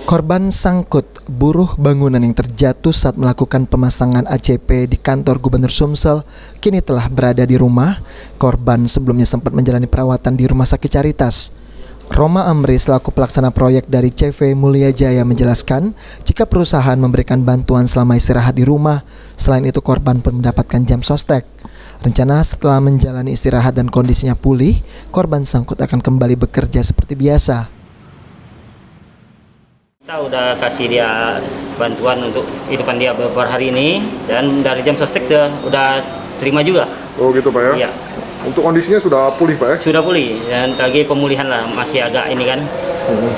Korban sangkut buruh bangunan yang terjatuh saat melakukan pemasangan ACP di kantor Gubernur Sumsel kini telah berada di rumah. Korban sebelumnya sempat menjalani perawatan di Rumah Sakit Caritas. Roma Amri selaku pelaksana proyek dari CV Mulia Jaya menjelaskan jika perusahaan memberikan bantuan selama istirahat di rumah. Selain itu korban pun mendapatkan jam sostek. Rencana setelah menjalani istirahat dan kondisinya pulih, korban sangkut akan kembali bekerja seperti biasa. Kita udah kasih dia bantuan untuk hidupan dia beberapa hari ini, dan dari jam sostek udah terima juga. Oh gitu Pak ya? Iya. Untuk kondisinya sudah pulih Pak ya? Sudah pulih, dan lagi pemulihan lah, masih agak ini kan.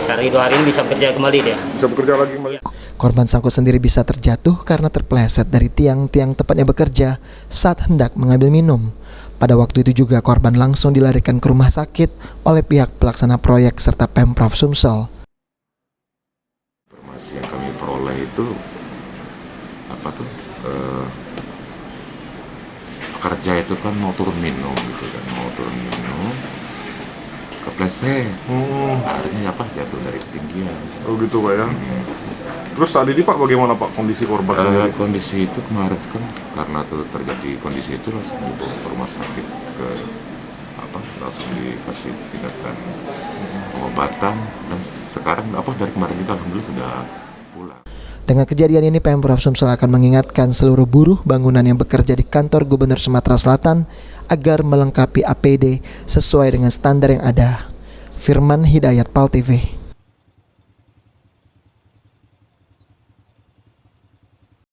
Sehari 2 hari ini bisa bekerja kembali dia. Bisa bekerja lagi kembali? Iya. Korban sangkut sendiri bisa terjatuh karena terpeleset dari tiang-tiang tempatnya bekerja saat hendak mengambil minum. Pada waktu itu juga korban langsung dilarikan ke rumah sakit oleh pihak pelaksana proyek serta Pemprov Sumsel. Yang kami peroleh itu pekerja itu kan mau turun minum gitu kan, kepleset, akhirnya jatuh dari ketinggian. Oh gitu Pak ya? Terus saat ini Pak bagaimana Pak kondisi korban sendiri? Kondisi itu kemarin kan karena terjadi kondisi itu langsung dibawa ke rumah sakit, langsung dikasih tindakan pengobatan, dan sekarang dari kemarin juga alhamdulillah sudah pulang. Dengan kejadian ini, Pemprov Sumsel akan mengingatkan seluruh buruh bangunan yang bekerja di kantor Gubernur Sumatera Selatan agar melengkapi APD sesuai dengan standar yang ada. Firman Hidayat, PAL TV.